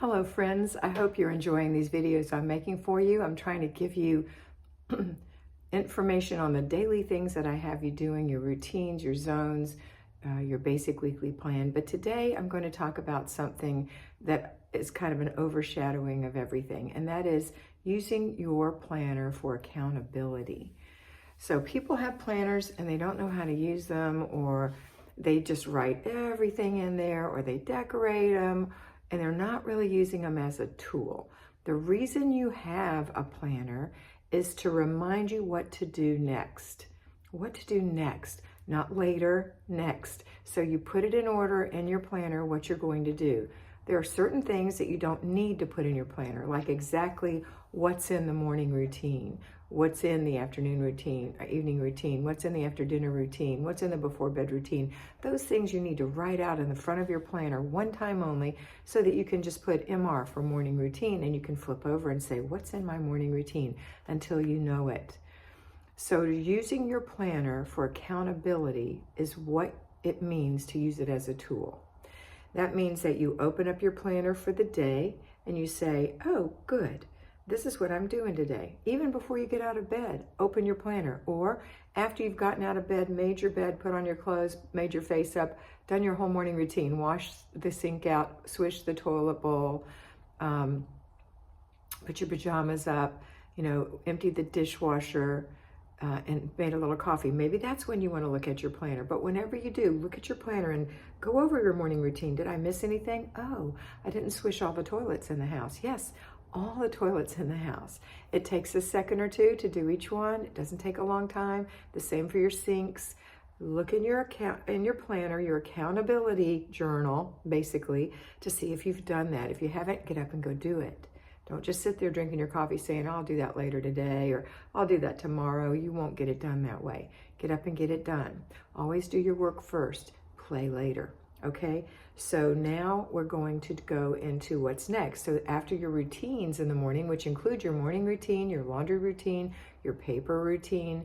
Hello friends, I hope you're enjoying these videos I'm making for you. I'm trying to give you information on the daily things that I have you doing, your routines, your zones, your basic weekly plan. But today I'm going to talk about something that is kind of an overshadowing of everything, and that is using your planner for accountability. So people have planners and they don't know how to use them, or they just write everything in there, or they decorate them, and they're not really using them as a tool. The reason you have a planner is to remind you what to do next. What to do next, not later, next. So you put it in order in your planner, what you're going to do. There are certain things that you don't need to put in your planner, like exactly what's in the morning routine, what's in the afternoon routine, or evening routine, what's in the after dinner routine, what's in the before bed routine. Those things you need to write out in the front of your planner one time only, so that you can just put MR for morning routine, and you can flip over and say, what's in my morning routine, until you know it. So using your planner for accountability is what it means to use it as a tool. That means that you open up your planner for the day and you say, oh, good, this is what I'm doing today. Even before you get out of bed, open your planner. Or after you've gotten out of bed, made your bed, put on your clothes, made your face up, done your whole morning routine, washed the sink out, swished the toilet bowl, put your pajamas up, emptied the dishwasher, and made a little coffee. Maybe that's when you want to look at your planner. But whenever you do, look at your planner and go over your morning routine. Did I miss anything? Oh, I didn't swish all the toilets in the house. Yes, all the toilets in the house. It takes a second or two to do each one. It doesn't take a long time. The same for your sinks. Look in your planner, your accountability journal, basically, to see if you've done that. If you haven't, get up and go do it. Don't just sit there drinking your coffee saying, I'll do that later today, or I'll do that tomorrow. You won't get it done that way. Get up and get it done. Always do your work first, play later, okay? So now we're going to go into what's next. So after your routines in the morning, which include your morning routine, your laundry routine, your paper routine,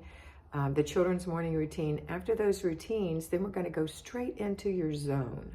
the children's morning routine, after those routines, then we're gonna go straight into your zone.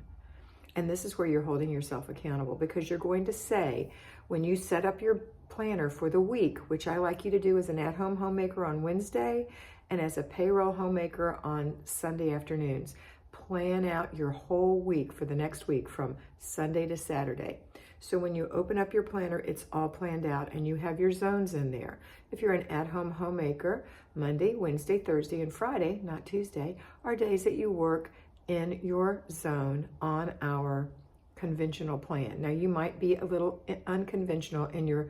And this is where you're holding yourself accountable, because you're going to say, when you set up your planner for the week, which I like you to do as an at-home homemaker on Wednesday and as a payroll homemaker on Sunday afternoons, plan out your whole week for the next week from Sunday to Saturday. So when you open up your planner, it's all planned out and you have your zones in there. If you're an at-home homemaker, Monday, Wednesday, Thursday, and Friday, not Tuesday, are days that you work in your zone on our conventional plan. Now you might be a little unconventional in your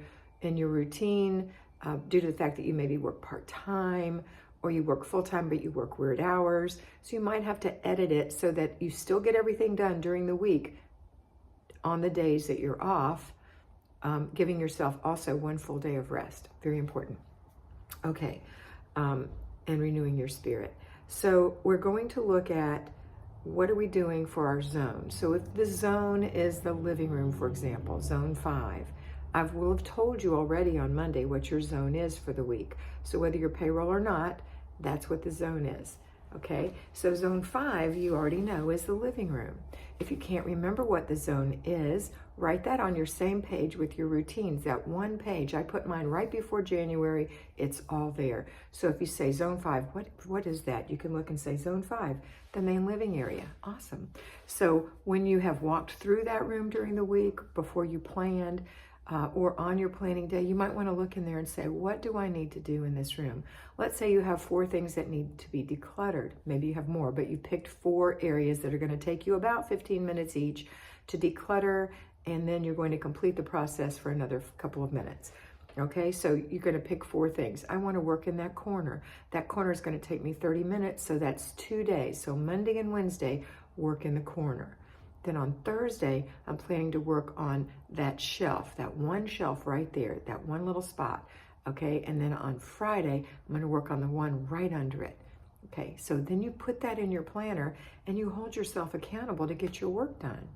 routine due to the fact that you maybe work part-time, or you work full-time but you work weird hours. So you might have to edit it so that you still get everything done during the week on the days that you're off, giving yourself also one full day of rest. Very important. Okay, and renewing your spirit. So we're going to look at, what are we doing for our zone? So if the zone is the living room, for example, zone 5, I will have told you already on Monday what your zone is for the week. So whether you're payroll or not, that's what the zone is, okay? So zone 5, you already know, is the living room. If you can't remember what the zone is, write that on your same page with your routines, that one page. I put mine right before January, it's all there. So if you say zone 5, what is that? You can look and say zone 5, the main living area. Awesome. So when you have walked through that room during the week before you planned, or on your planning day, you might want to look in there and say, what do I need to do in this room? Let's say you have 4 things that need to be decluttered. Maybe you have more, but you picked 4 areas that are going to take you about 15 minutes each to declutter, and then you're going to complete the process for another couple of minutes. Okay, so you're going to pick 4 things. I want to work in that corner. That corner is going to take me 30 minutes, so that's 2 days. So Monday and Wednesday, work in the corner. Then on Thursday, I'm planning to work on that shelf, that one shelf right there, that one little spot, okay? And then on Friday, I'm gonna work on the one right under it, okay? So then you put that in your planner and you hold yourself accountable to get your work done.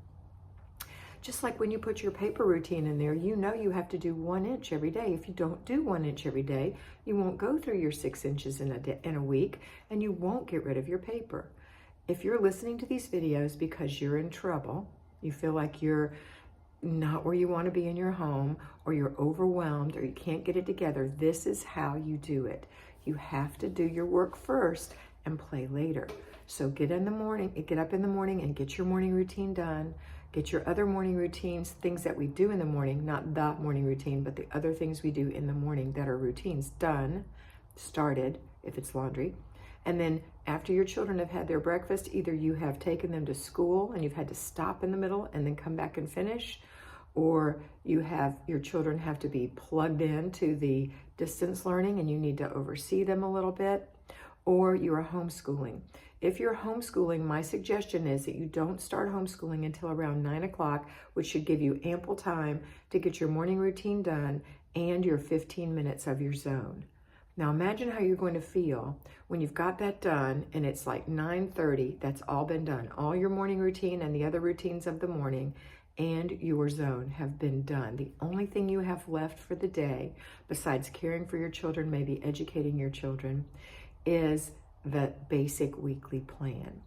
Just like when you put your paper routine in there, you know you have to do 1 inch every day. If you don't do 1 inch every day, you won't go through your 6 inches in a week, and you won't get rid of your paper. If you're listening to these videos because you're in trouble, you feel like you're not where you want to be in your home, or you're overwhelmed, or you can't get it together, this is how you do it. You have to do your work first and play later. So get up in the morning and get your morning routine done. Get your other morning routines, things that we do in the morning, not the morning routine, but the other things we do in the morning that are routines done, started, if it's laundry. And then after your children have had their breakfast, either you have taken them to school and you've had to stop in the middle and then come back and finish, or your children have to be plugged in to the distance learning and you need to oversee them a little bit, or you are homeschooling. If you're homeschooling, my suggestion is that you don't start homeschooling until around 9 o'clock, which should give you ample time to get your morning routine done and your 15 minutes of your zone. Now imagine how you're going to feel when you've got that done and it's like 9:30, that's all been done. All your morning routine and the other routines of the morning and your zone have been done. The only thing you have left for the day, besides caring for your children, maybe educating your children, is the basic weekly plan.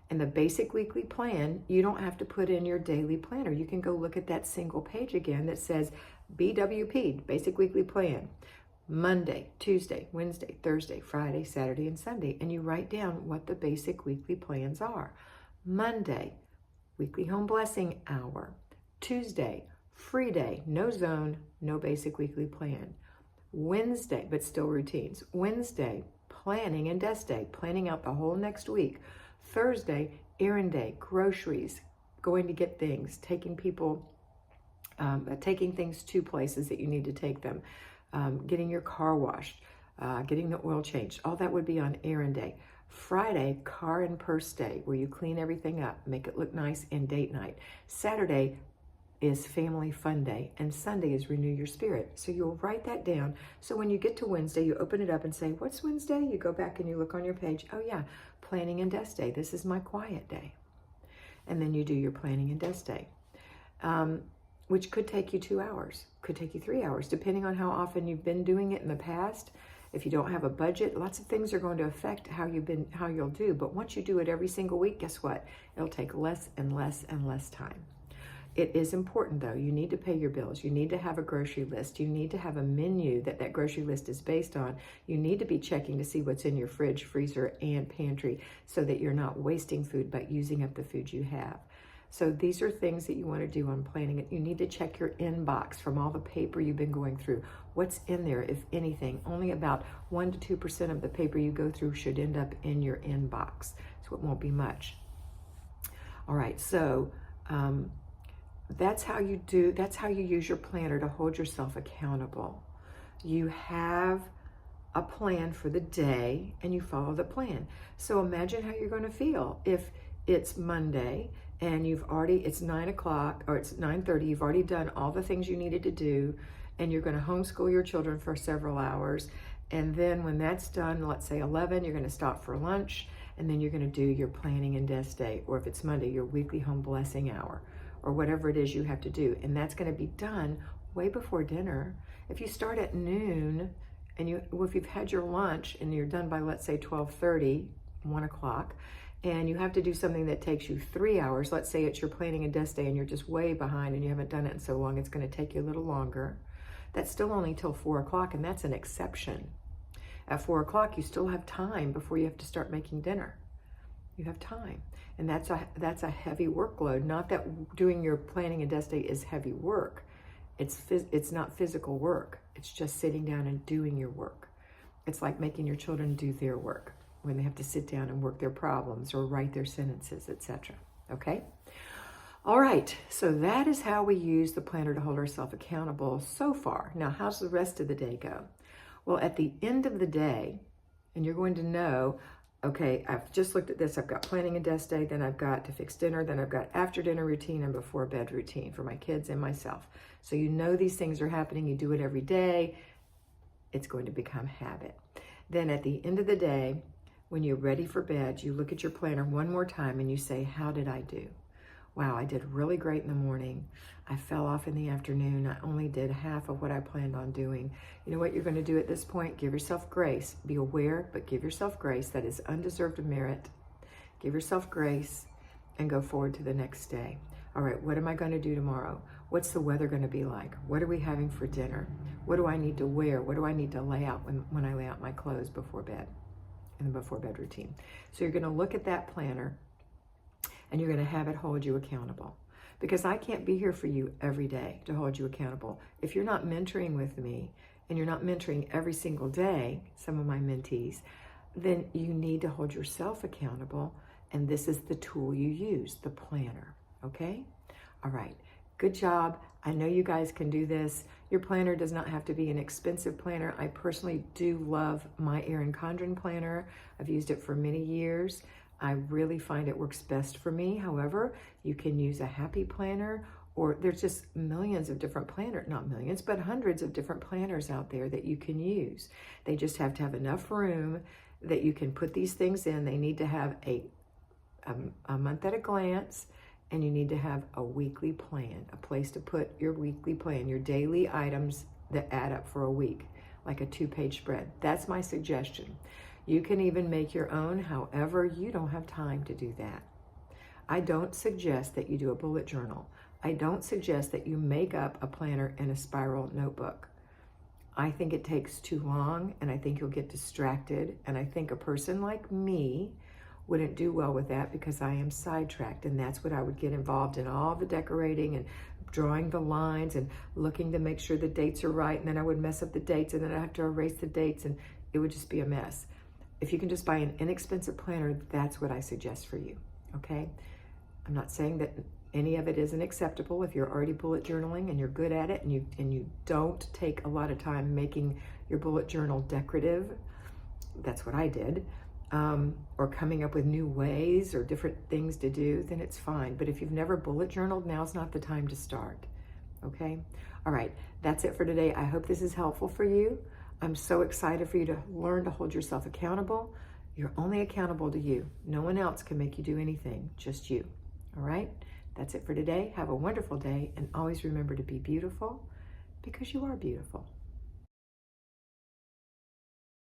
And the basic weekly plan, you don't have to put in your daily planner. You can go look at that single page again that says BWP, basic weekly plan. Monday, Tuesday, Wednesday, Thursday, Friday, Saturday, and Sunday. And you write down what the basic weekly plans are. Monday, weekly home blessing hour. Tuesday, free day, no zone, no basic weekly plan. Wednesday, but still routines. Wednesday, planning and desk day, planning out the whole next week. Thursday, errand day, groceries, going to get things, taking things to places that you need to take them, getting your car washed, getting the oil changed. All that would be on errand day. Friday, car and purse day, where you clean everything up, make it look nice, and date night. Saturday is family fun day, and Sunday is renew your spirit. So you'll write that down. So when you get to Wednesday, you open it up and say, what's Wednesday? You go back and you look on your page. Oh yeah, planning and desk day. This is my quiet day. And then you do your planning and desk day, which could take you 2 hours, could take you 3 hours, depending on how often you've been doing it in the past. If you don't have a budget, lots of things are going to affect how you'll do. But once you do it every single week, guess what? It'll take less and less and less time. It is important though. You need to pay your bills. You need to have a grocery list. You need to have a menu that grocery list is based on. You need to be checking to see what's in your fridge, freezer, and pantry so that you're not wasting food but using up the food you have. So these are things that you want to do on planning it. You need to check your inbox from all the paper you've been going through. What's in there, if anything? Only about 1% to 2% of the paper you go through should end up in your inbox. So it won't be much. All right, so that's how you use your planner to hold yourself accountable. You have a plan for the day and you follow the plan. So imagine how you're going to feel if it's Monday and it's 9 o'clock or it's 9:30, you've already done all the things you needed to do, and you're going to homeschool your children for several hours. And then when that's done, let's say 11, you're going to stop for lunch, and then you're going to do your planning and desk day, or if it's Monday, your weekly home blessing hour, or whatever it is you have to do. And that's going to be done way before dinner. If you start at noon, and if you've had your lunch and you're done by, let's say 12:30, 1 o'clock, and you have to do something that takes you 3 hours, let's say it's your planning and desk day and you're just way behind and you haven't done it in so long, it's going to take you a little longer. That's still only till 4 o'clock, and that's an exception. At 4 o'clock, you still have time before you have to start making dinner. You have time. And that's a heavy workload. Not that doing your planning and desk day is heavy work. It's not physical work. It's just sitting down and doing your work. It's like making your children do their work when they have to sit down and work their problems or write their sentences, etc. Okay? All right, so that is how we use the planner to hold ourselves accountable so far. Now, how's the rest of the day go? Well, at the end of the day, and you're going to know, okay, I've just looked at this. I've got planning and desk day, then I've got to fix dinner, then I've got after dinner routine and before bed routine for my kids and myself. So you know these things are happening. You do it every day. It's going to become habit. Then at the end of the day, when you're ready for bed, you look at your planner one more time and you say, how did I do? Wow, I did really great in the morning. I fell off in the afternoon. I only did half of what I planned on doing. You know what you're going to do at this point? Give yourself grace. Be aware, but give yourself grace. That is undeserved merit. Give yourself grace and go forward to the next day. All right, what am I going to do tomorrow? What's the weather going to be like? What are we having for dinner? What do I need to wear? What do I need to lay out when I lay out my clothes before bed, in the before bed routine? So you're going to look at that planner and you're going to have it hold you accountable. Because I can't be here for you every day to hold you accountable. If you're not mentoring with me and you're not mentoring every single day, some of my mentees, then you need to hold yourself accountable. And this is the tool you use, the planner, okay? All right, good job. I know you guys can do this. Your planner does not have to be an expensive planner. I personally do love my Erin Condren planner. I've used it for many years. I really find it works best for me. However, you can use a happy planner, or there's just millions of different planners, not millions, but hundreds of different planners out there that you can use. They just have to have enough room that you can put these things in. They need to have a month at a glance, and you need to have a weekly plan, a place to put your weekly plan, your daily items that add up for a week, like a 2-page spread. That's my suggestion. You can even make your own, however, you don't have time to do that. I don't suggest that you do a bullet journal. I don't suggest that you make up a planner in a spiral notebook. I think it takes too long, and I think you'll get distracted, and I think a person like me wouldn't do well with that because I am sidetracked, and that's what I would get involved in, all the decorating and drawing the lines and looking to make sure the dates are right, and then I would mess up the dates, and then I'd have to erase the dates, and it would just be a mess. If you can just buy an inexpensive planner, that's what I suggest for you, okay? I'm not saying that any of it isn't acceptable if you're already bullet journaling and you're good at it, and you don't take a lot of time making your bullet journal decorative. That's what I did. Or coming up with new ways or different things to do, then it's fine. But if you've never bullet journaled, now's not the time to start, okay? All right, that's it for today. I hope this is helpful for you. I'm so excited for you to learn to hold yourself accountable. You're only accountable to you. No one else can make you do anything, just you, all right? That's it for today. Have a wonderful day, and always remember to be beautiful because you are beautiful.